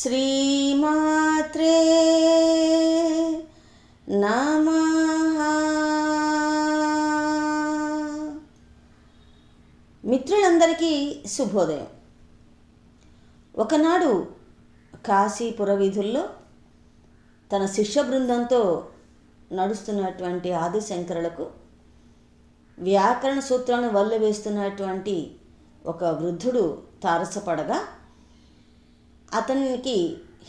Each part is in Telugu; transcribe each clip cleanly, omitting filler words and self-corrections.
శ్రీమాత్రే నమః. మిత్రులందరికీ శుభోదయం. ఒకనాడు కాశీపుర వీధుల్లో తన శిష్య బృందంతో నడుస్తున్నటువంటి ఆదిశంకరులకు వ్యాకరణ సూత్రాలను వల్లవేస్తున్నటువంటి ఒక వృద్ధుడు తారసపడగా అతనికి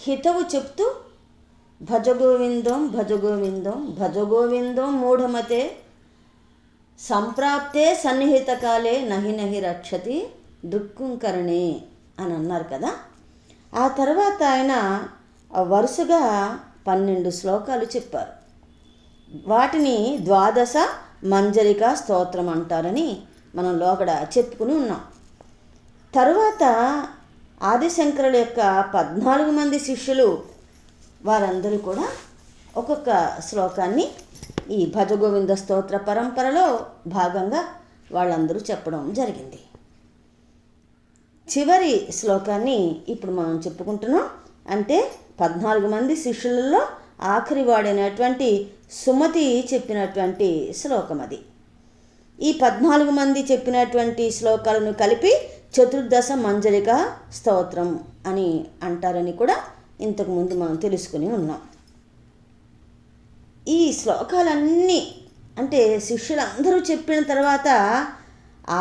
హితవు చెప్తూ భజగోవిందం భజగోవిందం భజగోవిందం మూఢమతే సంప్రాప్తే సన్నిహితకాలే నహి నహి రక్షతి దుఃఖంకరణే అని అన్నారు కదా. ఆ తర్వాత ఆయన వరుసగా 12 శ్లోకాలు చెప్పారు. వాటిని 12 మంజరికా స్తోత్రం అంటారని మనం లోగడ చెప్పుకుని ఉన్నాం. తరువాత ఆదిశంకరుల యొక్క 14 మంది శిష్యులు వారందరూ కూడా ఒక్కొక్క శ్లోకాన్ని ఈ భజగోవింద స్తోత్ర పరంపరలో భాగంగా వాళ్ళందరూ చెప్పడం జరిగింది. చివరి శ్లోకాన్ని ఇప్పుడు మనం చెప్పుకుంటున్నాం. అంటే 14 మంది శిష్యులలో ఆఖరి వాడైనటువంటి సుమతి చెప్పినటువంటి శ్లోకం అది. ఈ 14 మంది చెప్పినటువంటి శ్లోకాలను కలిపి 14 మంజరికా స్తోత్రం అని అంటారని కూడా ఇంతకుముందు మనం తెలుసుకుని ఉన్నాం. ఈ శ్లోకాలన్నీ అంటే శిష్యులందరూ చెప్పిన తర్వాత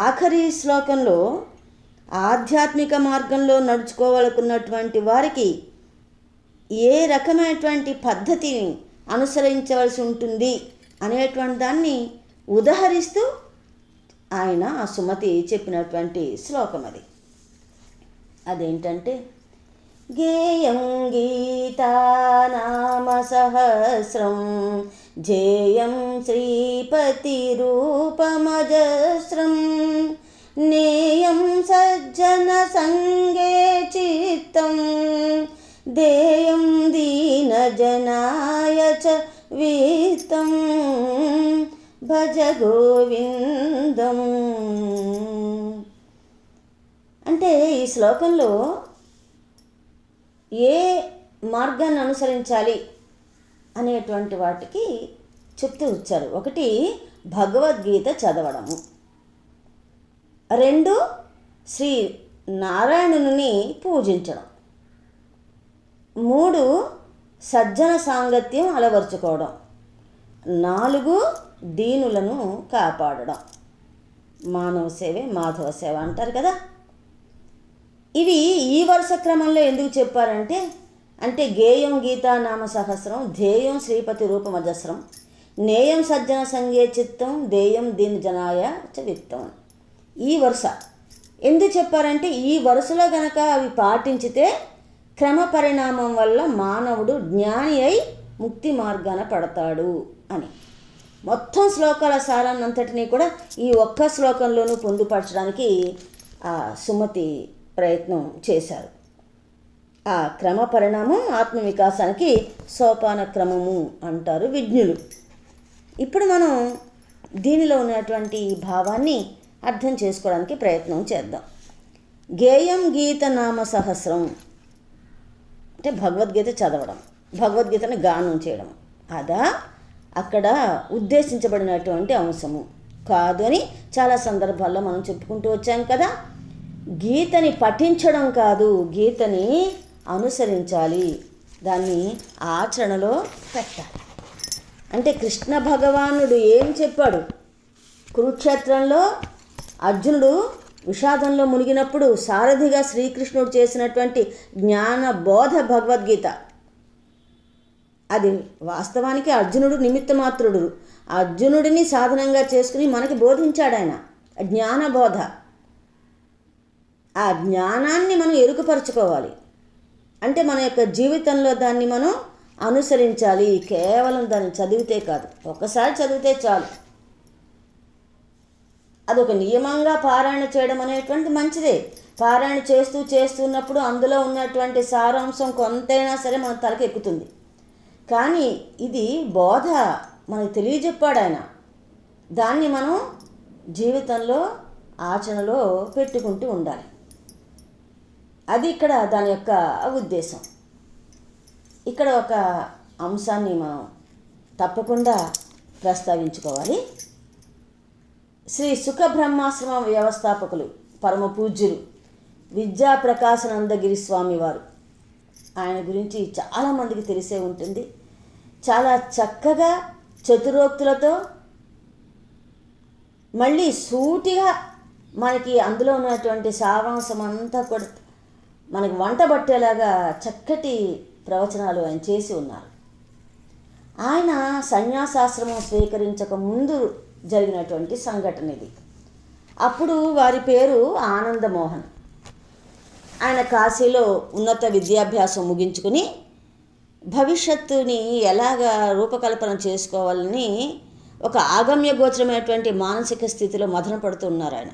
ఆఖరి శ్లోకంలో ఆధ్యాత్మిక మార్గంలో నడుచుకోవాలనుకున్నటువంటి వారికి ఏ రకమైనటువంటి పద్ధతిని అనుసరించవలసి ఉంటుంది అనేటువంటి దాన్ని ఉదహరిస్తూ ఆయన ఆ సుమతి చెప్పినటువంటి శ్లోకం అది. అదేంటంటే గేయం గీతానామ సహస్రం జేయం శ్రీపతి రూపమజస్రం నేయం సజ్జన సంగే చిత్తం దేయం దీనజనాయ చ విత్తం భజ గోవిందం. అంటే ఈ శ్లోకంలో ఏ మార్గాన్ని అనుసరించాలి అనేటువంటి వాటికి చెప్తూ వచ్చారు. ఒకటి భగవద్గీత చదవడము, 2 శ్రీ నారాయణుని పూజించడం, 3 సజ్జన సాంగత్యం అలవర్చుకోవడం, 4 దీనులను కాపాడడం. మానవ సేవే మాధవ సేవ అంటారు కదా. ఇవి ఈ వరుస క్రమంలో ఎందుకు చెప్పారంటే గేయం గీతానామ సహస్రం ధ్యేయం శ్రీపతి రూపమజస్రం నేయం సజ్జన సంగే చిత్తం దేయం దీన జనాయ చ విత్తం. ఈ వరుస ఎందుకు చెప్పారంటే ఈ వరుసలో గనక అవి పాటించితే క్రమ పరిణామం వల్ల మానవుడు జ్ఞాని అయి ముక్తి మార్గాన పడతాడు అని. మొత్తం శ్లోకాల సారాన్నంతటినీ కూడా ఈ ఒక్క శ్లోకంలోనూ పొందుపరచడానికి ఆ సుమతి ప్రయత్నం చేశారు. ఆ క్రమ పరిణామం ఆత్మ వికాసానికి సోపాన క్రమము అంటారు విజ్ఞులు. ఇప్పుడు మనం దీనిలో ఉన్నటువంటి ఈ భావాన్ని అర్థం చేసుకోవడానికి ప్రయత్నం చేద్దాం. గేయం గీత నామ సహస్రం అంటే భగవద్గీత చదవడం, భగవద్గీతను గానం చేయడం. అదా అక్కడ ఉద్దేశించబడినటువంటి అంశము కాదు అని చాలా సందర్భాల్లో మనం చెప్పుకుంటూ వచ్చాం కదా. గీతని పఠించడం కాదు, గీతని అనుసరించాలి, దాన్ని ఆచరణలో పెట్టాలి. అంటే కృష్ణ భగవానుడు ఏం చెప్పాడు? కురుక్షేత్రంలో అర్జునుడు విషాదంలో మునిగినప్పుడు సారథిగా శ్రీకృష్ణుడు చేసినటువంటి జ్ఞాన బోధ భగవద్గీత. అది వాస్తవానికి అర్జునుడు నిమిత్త మాత్రుడు. అర్జునుడిని సాధనంగా చేసుకుని మనకి బోధించాడు ఆయన జ్ఞానబోధ. ఆ జ్ఞానాన్ని మనం ఎరుకపరచుకోవాలి అంటే మన యొక్క జీవితంలో దాన్ని మనం అనుసరించాలి. కేవలం దాన్ని చదివితే కాదు, ఒక్కసారి చదివితే చాలు. అదొక నియమంగా పారాయణ చేయడం అనేటువంటి మంచిదే. పారాయణ చేస్తున్నప్పుడు అందులో ఉన్నటువంటి సారాంశం కొంతైనా సరే మన తలకి ఎక్కుతుంది. కానీ ఇది బోధ మనకు తెలియజెప్పాడు ఆయన. దాన్ని మనం జీవితంలో ఆచరణలో పెట్టుకుంటూ ఉండాలి. అది ఇక్కడ దాని యొక్క ఉద్దేశం. ఇక్కడ ఒక అంశాన్ని మనం తప్పకుండా ప్రస్తావించుకోవాలి. శ్రీ సుఖ బ్రహ్మాశ్రమ వ్యవస్థాపకులు పరమ పూజ్యులు విద్యాప్రకాశానందగిరి స్వామి వారు, ఆయన గురించి చాలామందికి తెలిసే ఉంటుంది. చాలా చక్కగా చతురోక్తులతో మళ్ళీ సూటిగా మనకి అందులో ఉన్నటువంటి సారాంశం అంతా కూడా మనకి వంట పట్టేలాగా చక్కటి ప్రవచనాలు ఆయన చేసి ఉన్నారు. ఆయన సన్యాసాశ్రమం స్వీకరించక ముందు జరిగినటువంటి సంఘటన ఇది. అప్పుడు వారి పేరు ఆనందమోహన్. ఆయన కాశీలో ఉన్నత విద్యాభ్యాసం ముగించుకుని భవిష్యత్తుని ఎలాగా రూపకల్పన చేసుకోవాలని ఒక ఆగమ్య గోచరమైనటువంటి మానసిక స్థితిలో మదన పడుతున్నారు ఆయన.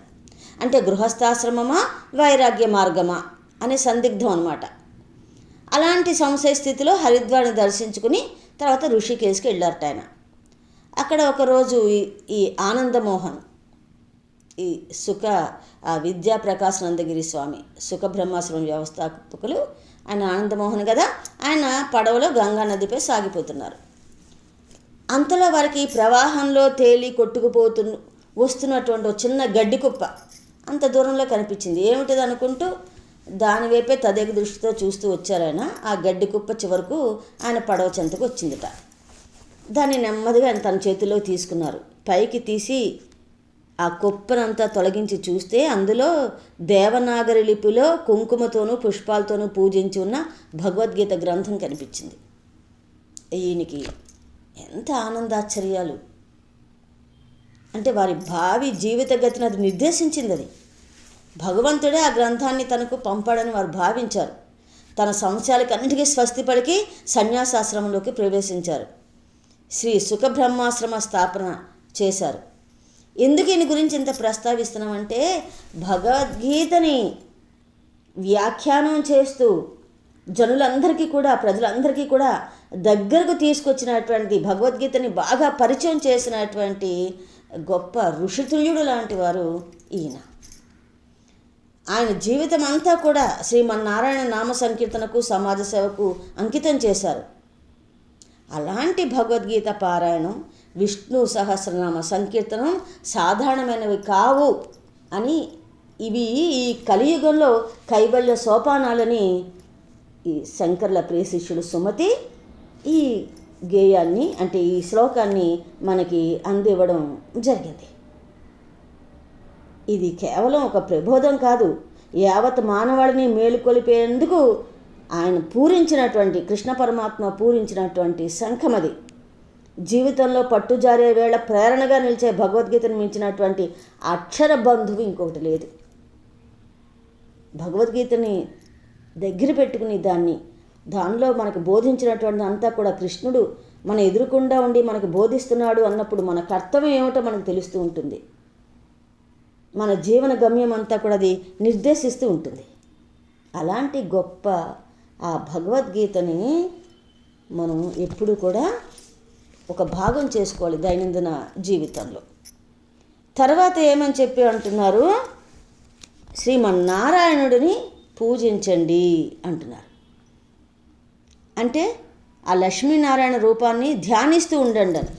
అంటే గృహస్థాశ్రమమా వైరాగ్య మార్గమా అనే సందిగ్ధం అన్నమాట. అలాంటి సంశయ స్థితిలో హరిద్వార్ని దర్శించుకుని తర్వాత ఋషికేశ్కి వెళ్ళారట ఆయన. అక్కడ ఒకరోజు ఈ ఆనందమోహన్, ఈ విద్యాప్రకాశానందగిరి స్వామి సుఖ బ్రహ్మాశ్రమం వ్యవస్థాపకులు ఆయన ఆనందమోహన్ కదా, ఆయన పడవలో గంగా నదిపై సాగిపోతున్నారు. అంతలో వారికి ప్రవాహంలో తేలి వస్తున్నటువంటి ఒక చిన్న గడ్డి కుప్ప అంత దూరంలో కనిపించింది. ఏమిటిది అనుకుంటూ దాని వైపే తదేక దృష్టితో చూస్తూ వచ్చారు ఆయన. ఆ గడ్డి కుప్ప చివరకు ఆయన పడవ చెంతకు వచ్చిందిట. దాన్ని నెమ్మదిగా ఆయన తన చేతిలో తీసుకున్నారు. పైకి తీసి ఆ కుప్పనంతా తొలగించి చూస్తే అందులో దేవనాగరి లిపిలో కుంకుమతోనూ పుష్పాలతోనూ పూజించి ఉన్న భగవద్గీత గ్రంథం కనిపించింది. ఈయనకి ఎంత ఆనందాశ్చర్యాలు! అంటే వారి భావి జీవిత గతిని అది నిర్దేశించింది. అది భగవంతుడే ఆ గ్రంథాన్ని తనకు పంపాడని వారు భావించారు. తన సంశయాలకి అన్నిటికీ స్వస్తి పలికి సన్యాసాశ్రమంలోకి ప్రవేశించారు. శ్రీ సుఖ బ్రహ్మాశ్రమ స్థాపన చేశారు. ఎందుకు ఈయన గురించి ఇంత ప్రస్తావిస్తున్నామంటే భగవద్గీతని వ్యాఖ్యానం చేస్తూ జనులందరికీ కూడా, ప్రజలందరికీ కూడా దగ్గరకు తీసుకొచ్చినటువంటి, భగవద్గీతని బాగా పరిచయం చేసినటువంటి గొప్ప ఋషితుల్యుడు లాంటి వారు ఈయన. ఆయన జీవితం అంతా కూడా శ్రీమన్నారాయణ నామ సంకీర్తనకు, సమాజ సేవకు అంకితం చేశారు. అలాంటి భగవద్గీత పారాయణం, విష్ణు సహస్రనామ సంకీర్తనం సాధారణమైనవి కావు అని, ఇవి ఈ కలియుగంలో కైవల్య సోపానాలని ఈ శంకర్ల ప్రియ శిష్యుడు సుమతి ఈ గేయాన్ని, అంటే ఈ శ్లోకాన్ని మనకి అందివ్వడం జరిగింది. ఇది కేవలం ఒక ప్రబోధం కాదు, యావత్ మానవాళిని మేలుకొలిపేందుకు ఆయన పూరించినటువంటి, కృష్ణ పరమాత్మ పూరించినటువంటి శంఖమది. జీవితంలో పట్టుజారే వేళ ప్రేరణగా నిలిచే భగవద్గీతను మించినటువంటి అక్షర బంధువు ఇంకొకటి లేదు. భగవద్గీతని దగ్గర పెట్టుకుని దానిలో మనకు బోధించినటువంటి అంతా కూడా కృష్ణుడు మన ఎదురుకుండా ఉండి మనకు బోధిస్తున్నాడు అన్నప్పుడు మన కర్తవ్యం ఏమిటో మనకు తెలుస్తూ ఉంటుంది. మన జీవన గమ్యం అంతా కూడా అది నిర్దేశిస్తూ ఉంటుంది. అలాంటి గొప్ప ఆ భగవద్గీతని మనం ఎప్పుడు కూడా ఒక భాగం చేసుకోవాలి దైనందిన జీవితంలో. తర్వాత ఏమని చెప్పి అంటున్నారు, శ్రీమన్నారాయణుడిని పూజించండి అంటున్నారు. అంటే ఆ లక్ష్మీనారాయణ రూపాన్ని ధ్యానిస్తూ ఉండండి అని.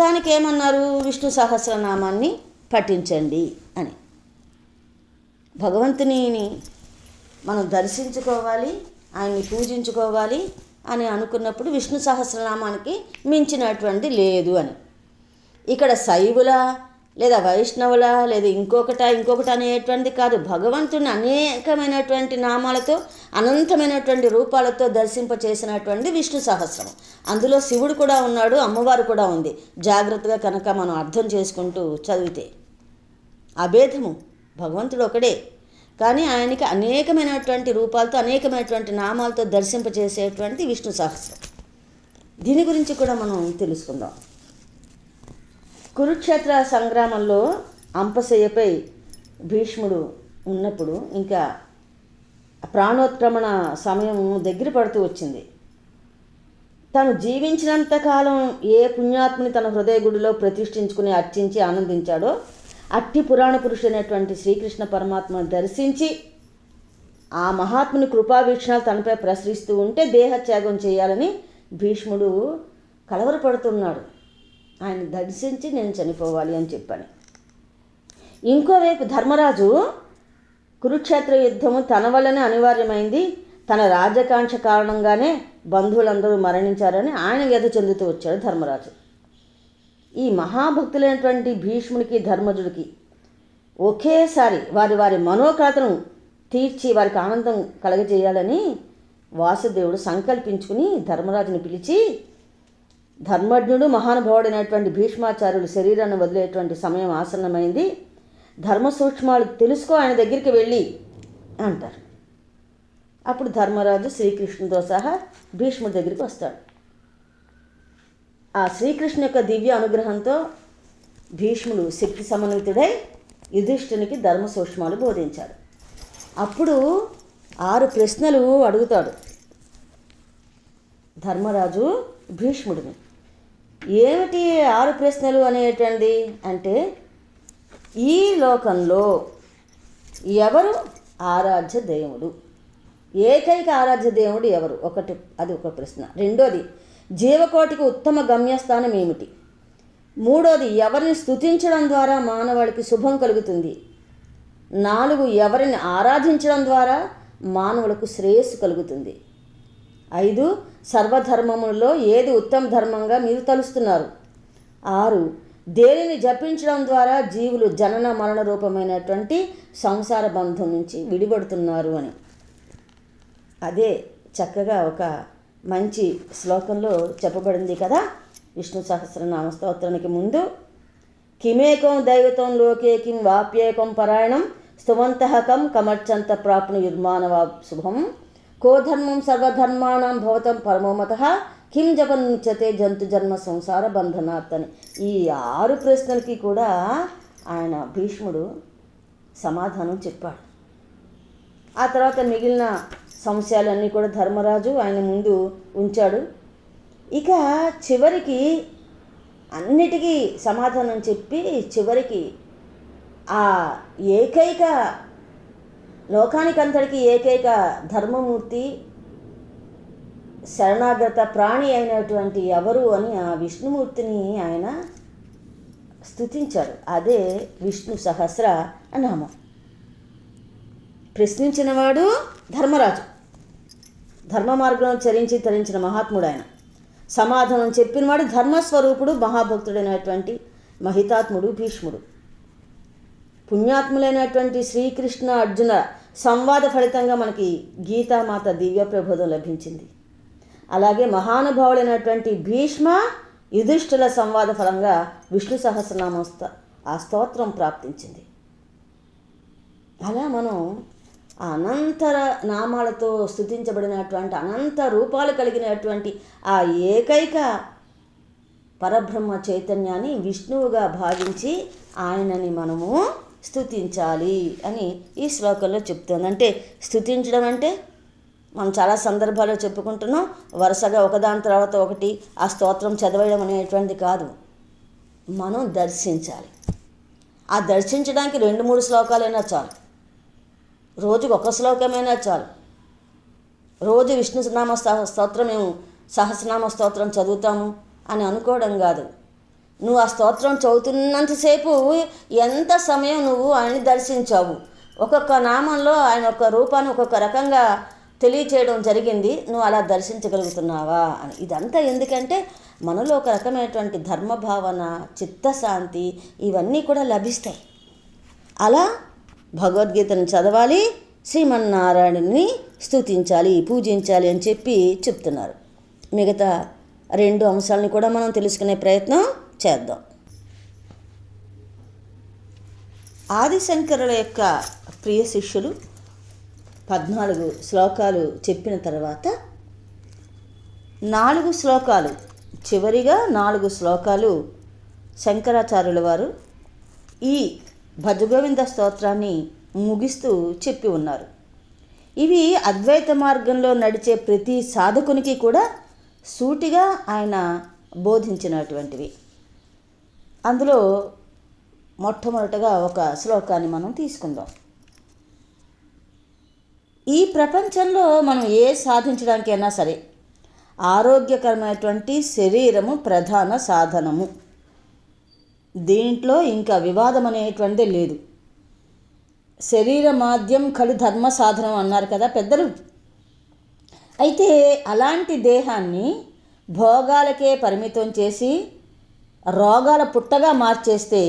దానికి ఏమన్నారు, విష్ణు సహస్రనామాన్ని పఠించండి అని. భగవంతుని మనం దర్శించుకోవాలి, ఆయన్ని పూజించుకోవాలి అని అనుకున్నప్పుడు విష్ణు సహస్రనామానికి మించినటువంటి లేదు అని. ఇక్కడ శైవుల లేదా వైష్ణవుల లేదా ఇంకొకటి అనేటువంటిది కాదు. భగవంతుని అనేకమైనటువంటి నామాలతో, అనంతమైనటువంటి రూపాలతో దర్శింపచేసినటువంటి విష్ణు సహస్రం. అందులో శివుడు కూడా ఉన్నాడు, అమ్మవారు కూడా ఉంది. జాగ్రత్తగా కనుక మనం అర్థం చేసుకుంటూ చదివితే అభేదము, భగవంతుడు ఒకడే, కానీ ఆయనకి అనేకమైనటువంటి రూపాలతో, అనేకమైనటువంటి నామాలతో దర్శింపచేసేటువంటి విష్ణు సహస్రం. దీని గురించి కూడా మనం తెలుసుకుందాం. కురుక్షేత్ర సంగ్రామంలో అంపశయ్యపై భీష్ముడు ఉన్నప్పుడు ఇంకా ప్రాణోత్క్రమణ సమయం దగ్గర పడుతూ వచ్చింది. తను జీవించినంతకాలం ఏ పుణ్యాత్ముని తన హృదయ గుడిలో ప్రతిష్ఠించుకుని అర్చించి ఆనందించాడో అట్టి పురాణ పురుషుడైనటువంటి శ్రీకృష్ణ పరమాత్మను దర్శించి ఆ మహాత్ముని కృపావీక్షణాలు తనపై ప్రసరిస్తూ ఉంటే దేహత్యాగం చేయాలని భీష్ముడు కలవరపడుతున్నాడు. ఆయన దర్శించి నేను చనిపోవాలి అని చెప్పాను. ఇంకోవైపు ధర్మరాజు కురుక్షేత్ర యుద్ధము తన వల్లనే అనివార్యమైంది, తన రాజకాంక్ష కారణంగానే బంధువులందరూ మరణించారని ఆయన వ్యధ చెందుతూ వచ్చాడు ధర్మరాజు. ఈ మహాభక్తులైనటువంటి భీష్ముడికి ధర్మజుడికి ఒకేసారి వారి వారి మనోకాతను తీర్చి వారికి ఆనందం కలగజేయాలని వాసుదేవుడు సంకల్పించుకుని ధర్మరాజుని పిలిచి, ధర్మజ్ఞుడు మహానుభావుడైనటువంటి భీష్మాచార్యులు శరీరాన్ని వదిలేటువంటి సమయం ఆసన్నమైంది, ధర్మ సూక్ష్మాలు తెలుసుకో, ఆయన దగ్గరికి వెళ్ళి అంటారు. అప్పుడు ధర్మరాజు శ్రీకృష్ణుడితో సహా భీష్ముడి దగ్గరికి వస్తాడు. ఆ శ్రీకృష్ణు యొక్క దివ్య అనుగ్రహంతో భీష్ముడు శక్తి సమన్వితుడై యుధిష్ఠునికి ధర్మ సూక్ష్మాలు బోధించాడు. అప్పుడు 6 ప్రశ్నలు అడుగుతాడు ధర్మరాజు భీష్ముడిని. ఏమిటి 6 ప్రశ్నలు అనేటువంటిది అంటే, ఈ లోకంలో ఎవరు ఆరాధ్య దేవుడు, ఏకైక ఆరాధ్య దేవుడు ఎవరు, అది ఒక ప్రశ్న. రెండోది, జీవకోటికి ఉత్తమ గమ్యస్థానం ఏమిటి. మూడోది, ఎవరిని స్తుతించడం ద్వారా మానవాళికి శుభం కలుగుతుంది. 4, ఎవరిని ఆరాధించడం ద్వారా మానవులకు శ్రేయస్సు కలుగుతుంది. 5, సర్వధర్మములలో ఏది ఉత్తమ ధర్మంగా మీరు తలుస్తున్నారు. 6, దేనిని జపించడం ద్వారా జీవులు జనన మరణ రూపమైనటువంటి సంసార బంధం నుంచి విడిపడుతున్నారు అని. అదే చక్కగా ఒక మంచి శ్లోకంలో చెప్పబడింది కదా. విష్ణు సహస్రనామ స్తోత్రానికి ముందు, కిమేకం దైవతం లోకే కిం వాప్యేకం పరాయణం స్తువంతః కం కమర్చంత ప్రాప్నుయుర్మానవా శుభం కోధర్మం సర్వధర్మాణం భవతం పరమోమతః కిం జపన్ముచ్యతే జంతు జన్మ సంసార బంధనాత్ అని. ఈ 6 ప్రశ్నలకి కూడా ఆయన భీష్ముడు సమాధానం చెప్పాడు. ఆ తర్వాత మిగిలిన సంశయాలన్నీ కూడా ధర్మరాజు ఆయన ముందు ఉంచాడు. ఇక చివరికి అన్నిటికీ సమాధానం చెప్పి చివరికి ఆ ఏకైక లోకానికంతటికీ ఏకైక ధర్మమూర్తి శరణాగత ప్రాణి అయినటువంటి ఎవరు అని ఆ విష్ణుమూర్తిని ఆయన స్తుతించాడు. అదే విష్ణు సహస్ర నామం. ప్రశ్నించినవాడు ధర్మరాజు, ధర్మ మార్గంలో చరించి తరించిన మహాత్ముడు ఆయన. సమాధానం చెప్పినవాడు ధర్మస్వరూపుడు మహాభక్తుడైనటువంటి మహితాత్ముడు భీష్ముడు. పుణ్యాత్ములైనటువంటి శ్రీకృష్ణ అర్జున సంవాద ఫలితంగా మనకి గీతామాత దివ్య ప్రబోధం లభించింది. అలాగే మహానుభావులైనటువంటి భీష్మ యుధిష్ఠుల సంవాద ఫలంగా విష్ణు సహస్రనామ ఆ స్తోత్రం ప్రాప్తించింది. అలా మనం అనంతర నామాలతో స్తుతించబడినటువంటి అనంత రూపాలు కలిగినటువంటి ఆ ఏకైక పరబ్రహ్మ చైతన్యాన్ని విష్ణువుగా భావించి ఆయనని మనము స్తుతించాలి అని ఈ శ్లోకంలో చెప్తుంది. అంటే స్తుతించడం అంటే మనం చాలా సందర్భాల్లో చెప్పుకుంటున్నాం, వరుసగా ఒకదాని తర్వాత ఒకటి ఆ స్తోత్రం చదవడం అనేటువంటిది కాదు. మనం దర్శించాలి. ఆ దర్శించడానికి 2-3 శ్లోకాలైనా చాలు, రోజుకు 1 శ్లోకమైనా చాలు. రోజు విష్ణునామ స్తోత్రం మేము సహస్రనామ స్తోత్రం చదువుతాము అని అనుకోవడం కాదు. నువ్వు ఆ స్తోత్రం చదువుతున్నంతసేపు ఎంత సమయం నువ్వు ఆయన్ని దర్శించావు. ఒక్కొక్క నామంలో ఆయన ఒక రూపాన్ని ఒక్కొక్క రకంగా తెలియచేయడం జరిగింది, నువ్వు అలా దర్శించగలుగుతున్నావా అని. ఇదంతా ఎందుకంటే మనలో ఒక రకమైనటువంటి ధర్మభావన, చిత్తశాంతి ఇవన్నీ కూడా లభిస్తాయి. అలా భగవద్గీతను చదవాలి, శ్రీమన్నారాయణుని స్తుతించాలి, పూజించాలి అని చెప్తున్నారు. మిగతా 2 అంశాలని కూడా మనం తెలుసుకునే ప్రయత్నం చేద్దాం. ఆదిశంకరుల యొక్క ప్రియ శిష్యులు 14 శ్లోకాలు చెప్పిన తర్వాత 4 శ్లోకాలు, చివరిగా 4 శ్లోకాలు శంకరాచార్యుల వారు ఈ భజగోవింద స్తోత్రాన్ని ముగిస్తూ చెప్పి ఉన్నారు. ఇవి అద్వైత మార్గంలో నడిచే ప్రతి సాధకునికి కూడా సూటిగా ఆయన బోధించినటువంటివి. అందులో మొట్టమొదటగా ఒక శ్లోకాన్ని మనం తీసుకుందాం. ఈ ప్రపంచంలో మనం సాధించడానికైనా సరే ఆరోగ్యకరమైనటువంటి శరీరము ప్రధాన సాధనము. దీంట్లో ఇంకా వివాదం అనేటువంటిదే లేదు. శరీర మాధ్యం ఖలు ధర్మ సాధనం అన్నారు కదా పెద్దలు. అయితే అలాంటి దేహాన్ని భోగాలకే పరిమితం చేసి రోగాల పుట్టగా మార్చేస్తే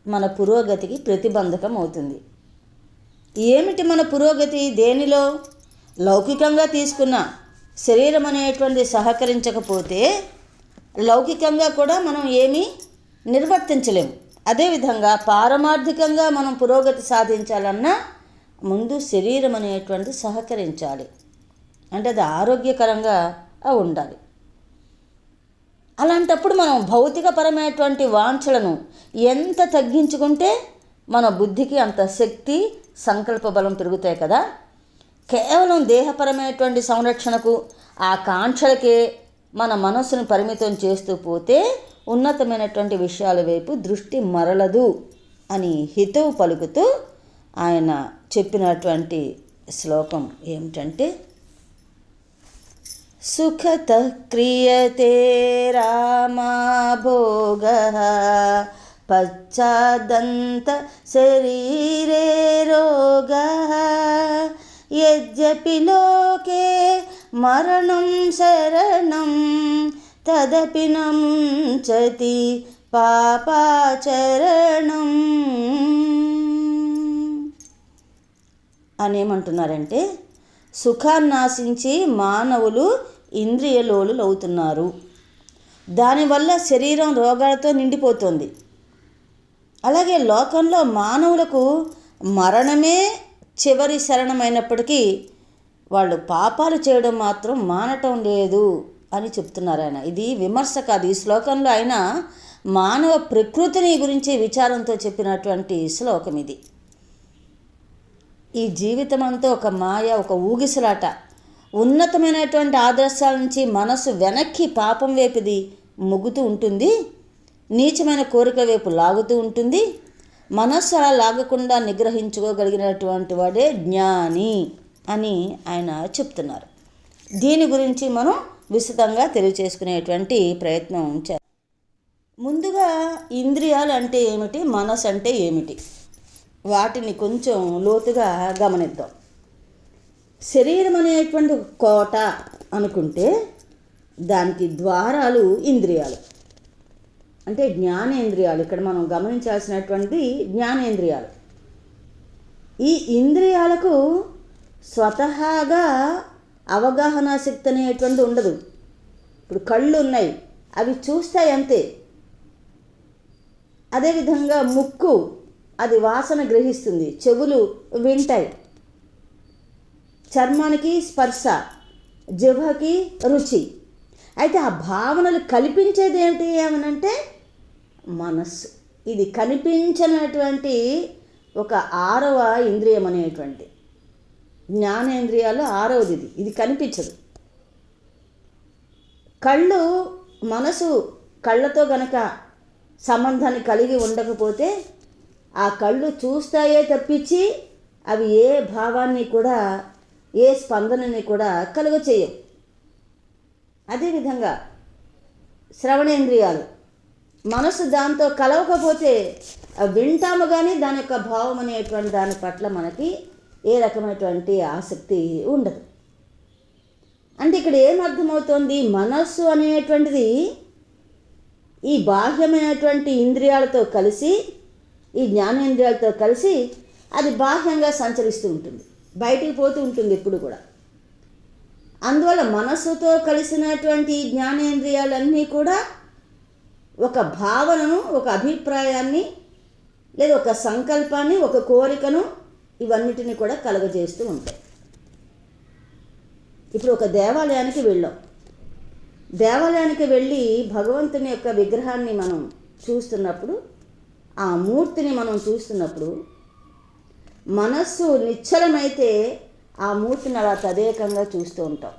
మన పురోగతికి ప్రతిబంధకం అవుతుంది. ఏమిటి మన పురోగతి? దేనిలో? లౌకికంగా తీసుకున్న శరీరం అనేటువంటిది సహకరించకపోతే లౌకికంగా కూడా మనం ఏమీ నిర్వర్తించలేము. అదేవిధంగా పారమార్థికంగా మనం పురోగతి సాధించాలన్నా ముందు శరీరం అనేటువంటిది సహకరించాలి. అంటే అది ఆరోగ్యకరంగా ఉండాలి. అలాంటప్పుడు మనం భౌతికపరమైనటువంటి వాంఛలను ఎంత తగ్గించుకుంటే మన బుద్ధికి అంత శక్తి, సంకల్ప బలం పెరుగుతాయి కదా. కేవలం దేహపరమైనటువంటి సంరక్షణకు ఆ కాంక్షలకే మన మనస్సును పరిమితం చేస్తూ పోతే ఉన్నతమైనటువంటి విషయాల వైపు దృష్టి మరలదు అని హితవు పలుకుతూ ఆయన చెప్పినటువంటి శ్లోకం ఏమిటంటే, సుఖతః క్రియతే రామా భోగః పశ్చాదంత శరీరే రోగః యద్యపి లోకే మరణం శరణం తదపి న ముంచతి పాపాచరణం అనేమంటున్నారంటే, సుఖాన్ని ఆశించి మానవులు ఇంద్రియలోలులు అవుతున్నారు. దానివల్ల శరీరం రోగాలతో నిండిపోతుంది. అలాగే లోకంలో మానవులకు మరణమే చివరి శరణమైనప్పటికీ వాళ్ళు పాపాలు చేయడం మాత్రం మానటం లేదు అని చెప్తున్నారు ఆయన. ఇది విమర్శ కాదు. ఈ శ్లోకంలో ఆయన మానవ ప్రకృతిని గురించి విచారంతో చెప్పినటువంటి శ్లోకం ఇది. ఈ జీవితం అంతా ఒక మాయ, ఒక ఊగిసలాట. ఉన్నతమైనటువంటి ఆదర్శాల నుంచి మనసు వెనక్కి పాపం వైపుది మొగ్గుతూ ఉంటుంది. నీచమైన కోరిక వైపు లాగుతూ ఉంటుంది. మనస్సు అలా లాగకుండా నిగ్రహించుకోగలిగినటువంటి వాడే జ్ఞాని అని ఆయన చెప్తున్నారు. దీని గురించి మనం విస్తృతంగా తెలియచేసుకునేటువంటి ప్రయత్నం చేద్దాం. ముందుగా ఇంద్రియాలు అంటే ఏమిటి, మనసు అంటే ఏమిటి, వాటిని కొంచెం లోతుగా గమనిద్దాం. శరీరం అనేటువంటి కోట అనుకుంటే దానికి ద్వారాలు ఇంద్రియాలు, అంటే జ్ఞానేంద్రియాలు. ఇక్కడ మనం గమనించాల్సినటువంటి జ్ఞానేంద్రియాలు. ఈ ఇంద్రియాలకు స్వతహాగా అవగాహన శక్తి అనేటువంటి ఉండదు. ఇప్పుడు కళ్ళు ఉన్నాయి, అవి చూస్తాయి అంతే. అదేవిధంగా ముక్కు అది వాసన గ్రహిస్తుంది, చెవులు వింటాయి, చర్మానికి స్పర్శ, జిహ్వకి రుచి. అయితే ఆ భావనలు కల్పించేది ఏమిటి ఏమనంటే మనస్సు. ఇది కనిపించినటువంటి ఒక 6వ ఇంద్రియం అనేటువంటి జ్ఞానేంద్రియాలు 6వది. ఇది కనిపించదు. కళ్ళు, మనసు కళ్ళతో గనక సంబంధాన్ని కలిగి ఉండకపోతే ఆ కళ్ళు చూస్తాయే తప్పించి అవి ఏ భావాన్ని కూడా, ఏ స్పందనని కూడా కలుగచేయవు. అదేవిధంగా శ్రవణేంద్రియాలు, మనసు దాంతో కలవకపోతే వింటాము కానీ దాని యొక్క భావం అనేటువంటి దాని పట్ల మనకి ఏ రకమైనటువంటి ఆసక్తి ఉండదు. అంటే ఇక్కడ ఏమర్థమవుతోంది? మనస్సు అనేటువంటిది ఈ బాహ్యమైనటువంటి ఇంద్రియాలతో కలిసి, ఈ జ్ఞానేంద్రియాలతో కలిసి అది బాహ్యంగా సంచరిస్తూ ఉంటుంది, బయటికి పోతూ ఉంటుంది ఎప్పుడు కూడా. అందువల్ల మనస్సుతో కలిసినటువంటి జ్ఞానేంద్రియాలన్నీ కూడా ఒక భావనను, ఒక అభిప్రాయాన్ని, లేదా ఒక సంకల్పాన్ని, ఒక కోరికను, ఇవన్నిటిని కూడా కలుగజేస్తూ ఉంటాయి. ఇప్పుడు ఒక దేవాలయానికి వెళ్ళాం. దేవాలయానికి వెళ్ళి భగవంతుని యొక్క విగ్రహాన్ని మనం చూస్తున్నప్పుడు, ఆ మూర్తిని మనం చూస్తున్నప్పుడు మనస్సు నిశ్చలమైతే ఆ మూర్తిని అలా తదేకంగా చూస్తూ ఉంటాం.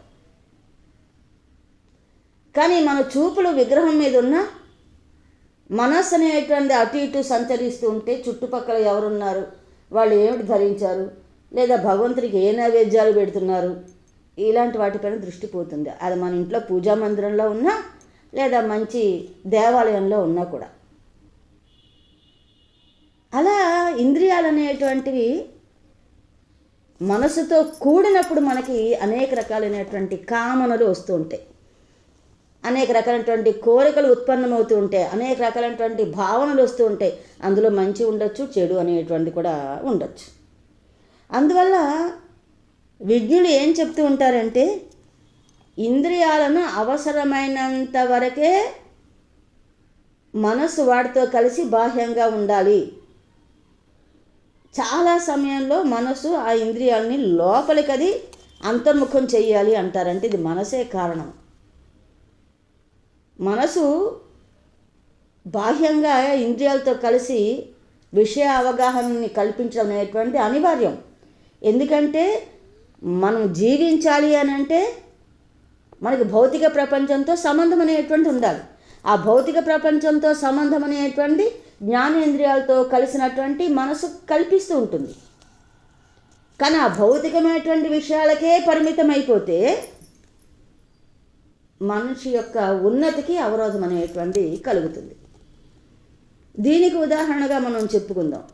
కానీ మన చూపులు విగ్రహం మీద ఉన్న మనస్సు అనేటువంటి అటు ఇటు సంచరిస్తూ ఉంటే చుట్టుపక్కల ఎవరున్నారు, వాళ్ళు ఏమిటి ధరించారు, లేదా భగవంతుడికి ఏ నైవేద్యాలు పెడుతున్నారు, ఇలాంటి వాటిపైన దృష్టి పోతుంది. అది మన ఇంట్లో పూజా మందిరంలో ఉన్నా లేదా మంచి దేవాలయంలో ఉన్నా కూడా. అలా ఇంద్రియాలు అనేటువంటివి మనసుతో కూడినప్పుడు మనకి అనేక రకాలైనటువంటి కామనలు వస్తూ ఉంటాయి, అనేక రకాలైనటువంటి కోరికలు ఉత్పన్నమవుతూ ఉంటాయి, అనేక రకాలైనటువంటి భావనలు వస్తూ ఉంటాయి. అందులో మంచి ఉండొచ్చు, చెడు అనేటువంటి కూడా ఉండొచ్చు. అందువల్ల విజ్ఞులు ఏం చెప్తూ ఉంటారంటే, ఇంద్రియాలను అవసరమైనంత వరకే మనసు వాటితో కలిసి బాహ్యంగా ఉండాలి. చాలా సమయంలో మనసు ఆ ఇంద్రియాలని లోపలికి అది అంతర్ముఖం చెయ్యాలి అంటారంటే ఇది మనసే కారణం. మనసు బాహ్యంగా ఇంద్రియాలతో కలిసి విషయ అవగాహనని కల్పించడం అనేటువంటి అనివార్యం. ఎందుకంటే మనం జీవించాలి అని అంటే మనకి భౌతిక ప్రపంచంతో సంబంధం అనేటువంటి ఉండాలి. ఆ భౌతిక ప్రపంచంతో సంబంధం అనేటువంటి జ్ఞానేంద్రియాలతో కలిసినటువంటి మనసు కల్పిస్తూ ఉంటుంది. కానీ ఆ భౌతికమైనటువంటి విషయాలకే పరిమితం అయిపోతే మనిషి యొక్క ఉన్నతికి అవరోధం అనేటువంటి కలుగుతుంది. దీనికి ఉదాహరణగా మనం చెప్పుకుందాం.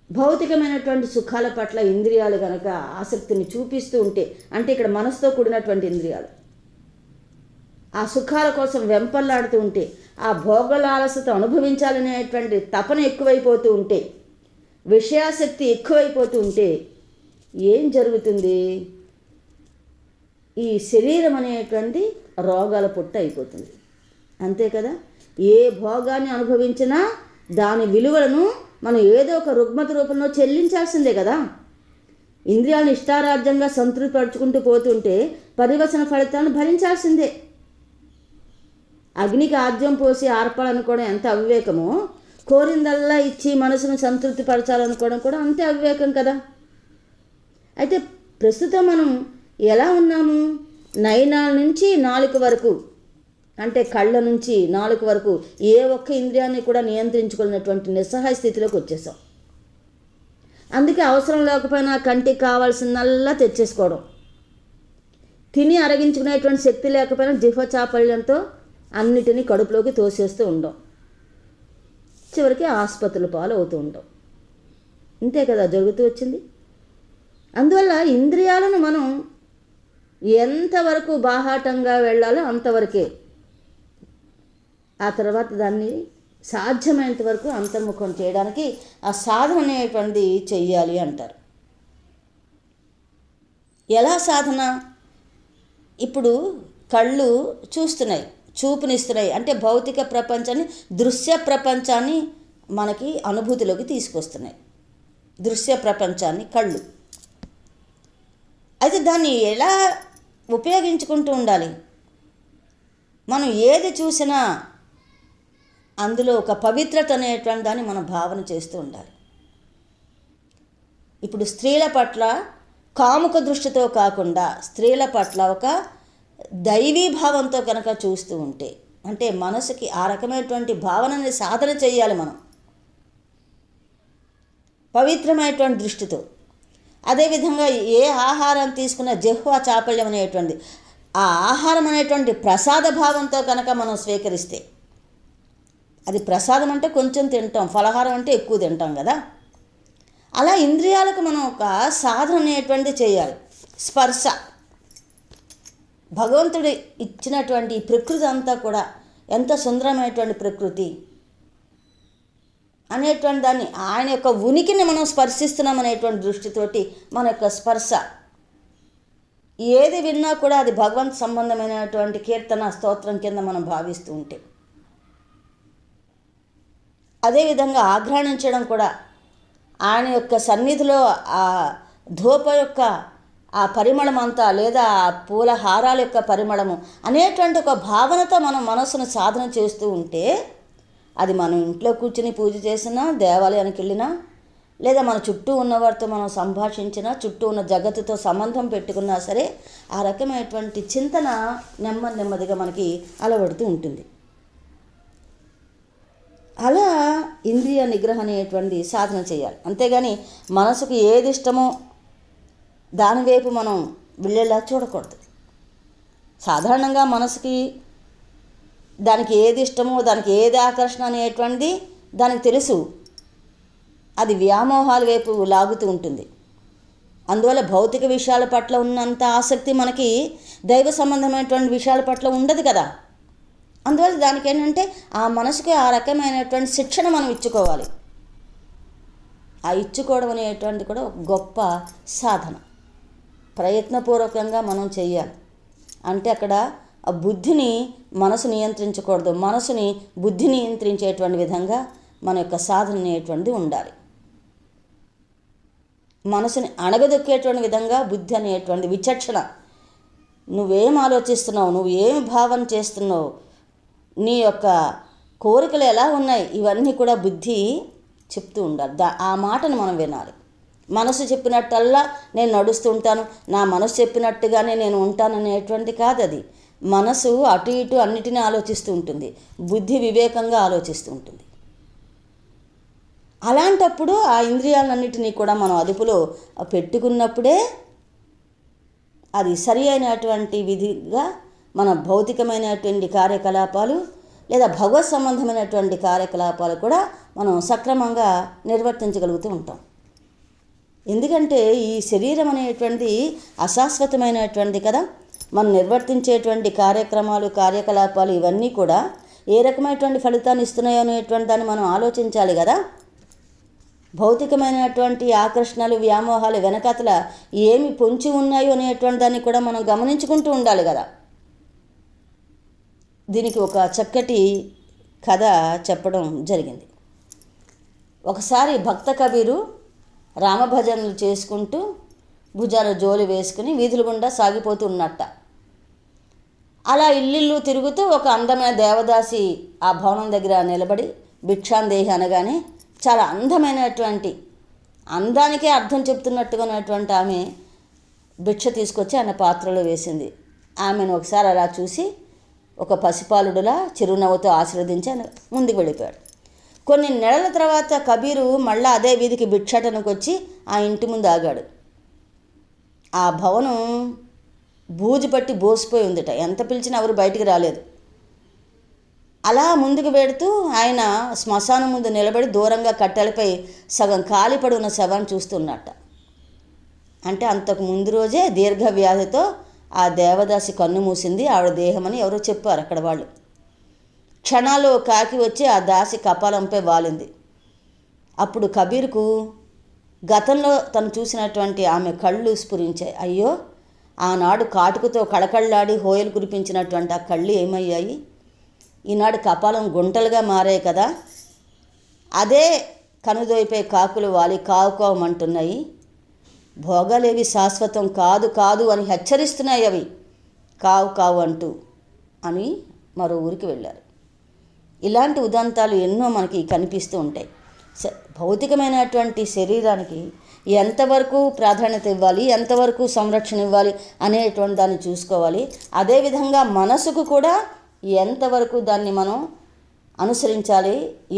భౌతికమైనటువంటి సుఖాల పట్ల ఇంద్రియాలు కనుక ఆసక్తిని చూపిస్తూ ఉంటే, అంటే ఇక్కడ మనసుతో కూడినటువంటి ఇంద్రియాలు ఆ సుఖాల కోసం వెంపర్లాడుతూ ఉంటే, ఆ భోగలాలసత అనుభవించాలనేటువంటి తపన ఎక్కువైపోతూ ఉంటే, విషయాసక్తి ఎక్కువైపోతూ ఉంటే ఏం జరుగుతుంది? ఈ శరీరం అనేటువంటి రోగాల పుట్ట అయిపోతుంది. అంతే కదా? ఏ భోగాన్ని అనుభవించినా దాని విలువలను మనం ఏదో ఒక రుగ్మత రూపంలో చెల్లించాల్సిందే కదా. ఇంద్రియాలను ఇష్టారాజ్యంగా సంతృప్తిపరుచుకుంటూ పోతుంటే పరివసన ఫలితాలను భరించాల్సిందే. అగ్నికి ఆద్యం పోసి ఆర్పాలనుకోవడం ఎంత అవివేకమో, కోరిందల్లా ఇచ్చి మనసును సంతృప్తిపరచాలనుకోవడం కూడా అంతే అవివేకం కదా. అయితే ప్రస్తుతం మనం ఎలా ఉన్నాము? నయనాల నుంచి నాలుక వరకు, అంటే కళ్ళ నుంచి నాలుక వరకు ఏ ఒక్క ఇంద్రియాన్ని కూడా నియంత్రించుకున్నటువంటి నిస్సహాయ స్థితిలోకి వచ్చేసాం. అందుకే అవసరం లేకపోయినా కంటికి కావాల్సిందల్లా తెచ్చేసుకోవడం, తిని అరగించుకునేటువంటి శక్తి లేకపోయినా జిహ్వ చాపల్యంతో అన్నిటినీ కడుపులోకి తోసేస్తూ ఉండడం, చివరికి ఆసుపత్రుల పాలు అవుతూ ఉంటాం. ఇంతే కదా జరుగుతూ వచ్చింది. అందువల్ల ఇంద్రియాలను మనం ఎంతవరకు బాహాటంగా వెళ్ళాలో అంతవరకే, ఆ తర్వాత దాన్ని సాధ్యమైనంత వరకు అంతర్ముఖం చేయడానికి ఆ సాధన అనేటువంటి చెయ్యాలి అంటారు. ఎలా సాధన? ఇప్పుడు కళ్ళు చూస్తున్నాయి, చూపునిస్తున్నాయి, అంటే భౌతిక ప్రపంచాన్ని, దృశ్య ప్రపంచాన్ని మనకి అనుభూతిలోకి తీసుకొస్తున్నాయి. దృశ్య ప్రపంచాన్ని కళ్ళు. అయితే దాన్ని ఎలా ఉపయోగించుకుంటూ ఉండాలి? మనం ఏది చూసినా అందులో ఒక పవిత్రత అనేటువంటి దాన్ని మనం భావన చేస్తూ ఉండాలి. ఇప్పుడు స్త్రీల పట్ల కాముక దృష్టితో కాకుండా స్త్రీల పట్ల ఒక దైవీభావంతో కనుక చూస్తూ ఉంటే, అంటే మనసుకి ఆ రకమైనటువంటి భావనని సాధన చేయాలి మనం పవిత్రమైనటువంటి దృష్టితో. అదేవిధంగా ఏ ఆహారం తీసుకున్న జిహ్వ చాపల్యం అనేటువంటి ఆ ఆహారం అనేటువంటి ప్రసాద భావంతో కనుక మనం స్వీకరిస్తే, అది ప్రసాదం అంటే కొంచెం తింటాం, ఫలహారం అంటే ఎక్కువ తింటాం కదా. అలా ఇంద్రియాలకు మనం ఒక సాధన అనేటువంటి చేయాలి. స్పర్శ, భగవంతుడు ఇచ్చినటువంటి ఈ ప్రకృతి అంతా కూడా ఎంత సుందరమైనటువంటి ప్రకృతి అనేటువంటి దాన్ని, ఆయన యొక్క ఉనికిని మనం స్పర్శిస్తున్నాం అనేటువంటి దృష్టితోటి మన యొక్క స్పర్శ ఏది విన్నా కూడా అది భగవంత్ సంబంధమైనటువంటి కీర్తన స్తోత్రం కింద మనం భావిస్తూ ఉంటే, అదేవిధంగా ఆఘ్రాణించడం కూడా ఆయన యొక్క సన్నిధిలో ఆ ధూప యొక్క ఆ పరిమళం అంతా, లేదా ఆ పూల హారాల యొక్క పరిమళము అనేటువంటి ఒక భావనతో మనం మనసును సాధన చేస్తూ ఉంటే, అది మనం ఇంట్లో కూర్చుని పూజ చేసినా, దేవాలయానికి వెళ్ళినా, లేదా మన చుట్టూ ఉన్నవారితో మనం సంభాషించినా, చుట్టూ ఉన్న జగత్తుతో సంబంధం పెట్టుకున్నా సరే, ఆ రకమైనటువంటి చింతన నెమ్మదిగా మనకి అలవడుతూ ఉంటుంది. అలా ఇంద్రియ నిగ్రహం అనేటువంటి సాధన చేయాలి. అంతేగాని మనసుకు ఏది ఇష్టమో దాని వైపు మనం వెళ్ళేలా చూడకూడదు. సాధారణంగా మనసుకి దానికి ఏది ఇష్టమో, దానికి ఏది ఆకర్షణ అనేటువంటిది దానికి తెలుసు. అది వ్యామోహాల వైపు లాగుతూ ఉంటుంది. అందువల్ల భౌతిక విషయాల పట్ల ఉన్నంత ఆసక్తి మనకి దైవ సంబంధమైనటువంటి విషయాల పట్ల ఉండదు కదా. అందువల్ల దానికి ఏంటంటే ఆ మనసుకి ఆ రకమైనటువంటి శిక్షణ మనం ఇచ్చుకోవాలి. ఆ ఇచ్చుకోవడం అనేటువంటి కూడా ఒక గొప్ప సాధన. ప్రయత్నపూర్వకంగా మనం చెయ్యాలి. అంటే అక్కడ ఆ బుద్ధిని మనసు నియంత్రించకూడదు, మనసుని బుద్ధి నియంత్రించేటువంటి విధంగా మన యొక్క సాధన అనేటువంటిది ఉండాలి. మనసుని అణగదొక్కేటువంటి విధంగా బుద్ధి అనేటువంటి విచక్షణ, నువ్వేం ఆలోచిస్తున్నావు, నువ్వు ఏమి భావన చేస్తున్నావు, నీ యొక్క కోరికలు ఎలా ఉన్నాయి, ఇవన్నీ కూడా బుద్ధి చెప్తూ ఉండాలి. ఆ మాటను మనం వినాలి. మనసు చెప్పినట్టల్లా నేను నడుస్తూ ఉంటాను, నా మనసు చెప్పినట్టుగానే నేను ఉంటాననేటువంటి కాదు అది. మనసు అటు ఇటు అన్నిటినీ ఆలోచిస్తూ ఉంటుంది, బుద్ధి వివేకంగా ఆలోచిస్తూ ఉంటుంది. అలాంటప్పుడు ఆ ఇంద్రియాలన్నిటినీ కూడా మనం అదుపులో పెట్టుకున్నప్పుడే అది సరి అయినటువంటి విధిగా మన భౌతికమైనటువంటి కార్యకలాపాలు లేదా భగవత్ సంబంధమైనటువంటి కార్యకలాపాలు కూడా మనం సక్రమంగా నిర్వర్తించగలుగుతూ ఉంటాం. ఎందుకంటే ఈ శరీరం అనేటువంటిది అశాశ్వతమైనటువంటిది కదా. మనం నిర్వర్తించేటువంటి కార్యక్రమాలు, కార్యకలాపాలు ఇవన్నీ కూడా ఏ రకమైనటువంటి ఫలితాన్ని ఇస్తున్నాయో అనేటువంటి దాన్ని మనం ఆలోచించాలి కదా. భౌతికమైనటువంటి ఆకర్షణలు, వ్యామోహాలు వెనకాతల ఏమి పొంచి ఉన్నాయో అనేటువంటి దాన్ని కూడా మనం గమనించుకుంటూ ఉండాలి కదా. దీనికి ఒక చక్కటి కథ చెప్పడం జరిగింది. ఒకసారి భక్త కబీరు రామభజనలు చేసుకుంటూ భుజాల జోలి వేసుకుని వీధుల గుండా సాగిపోతూ ఉన్నట్ట. అలా ఇల్లు తిరుగుతూ ఒక అందమైన దేవదాసి ఆ భవనం దగ్గర నిలబడి భిక్షాందేహి అనగానే చాలా అందమైనటువంటి, అందానికే అర్థం చెప్తున్నట్టుగా ఉన్నటువంటి ఆమె భిక్ష తీసుకొచ్చి ఆయన పాత్రలో వేసింది. ఆమెను ఒకసారి అలా చూసి ఒక పసిపాలుడులా చిరునవ్వుతో ఆశీర్వదించి ఆయన ముందుకు వెళ్ళిపోయాడు. కొన్ని నెలల తర్వాత కబీరు మళ్ళీ అదే వీధికి భిక్షాటనకు వచ్చి ఆ ఇంటి ముందు ఆగాడు. ఆ భవనం బూజు పట్టి బోసిపోయి ఉందిట, ఎంత పిలిచినా ఎవరు బయటికి రాలేదు. అలా ముందుకు వెడుతూ ఆయన శ్మశానం ముందు నిలబడి దూరంగా కట్టెలపై సగం కాలిపడి ఉన్న శవాన్ని చూస్తున్నట్ట. అంటే అంతకు ముందు రోజే దీర్ఘవ్యాధితో ఆ దేవదాసి కన్ను మూసింది, ఆవిడ దేహమని ఎవరో చెప్పారు అక్కడ వాళ్ళు. క్షణాలు కాకి వచ్చి ఆ దాసి కపాలంపై వాలింది. అప్పుడు కబీర్కు గతంలో తను చూసినటువంటి ఆమె కళ్ళు స్ఫురించాయి. అయ్యో, ఆనాడు కాటుకతో కళకళ్ళాడి హోయలు కురిపించినటువంటి ఆ కళ్ళు ఏమయ్యాయి? ఈనాడు కపాలం గుంటలుగా మారాయి కదా. అదే కనుదోయిపై కాకులు వాలి కావు కావమంటున్నాయి. భోగాలేవి శాశ్వతం కాదు కాదు అని హెచ్చరిస్తున్నాయి అవి, కావు కావు అంటూ అని మరో ఊరికి వెళ్ళారు. ఇలాంటి ఉదంతాలు ఎన్నో మనకి కనిపిస్తూ ఉంటాయి. భౌతికమైనటువంటి శరీరానికి ఎంతవరకు ప్రాధాన్యత ఇవ్వాలి, ఎంతవరకు సంరక్షణ ఇవ్వాలి అనేటువంటి దాన్ని చూసుకోవాలి. అదేవిధంగా మనసుకు కూడా ఎంతవరకు దాన్ని మనం అనుసరించాలి,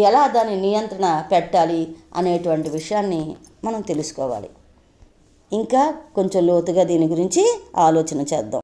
ఎలా దాన్ని నియంత్రణ పెట్టాలి అనేటువంటి విషయాన్ని మనం తెలుసుకోవాలి. ఇంకా కొంచెం లోతుగా దీని గురించి ఆలోచన చేద్దాం.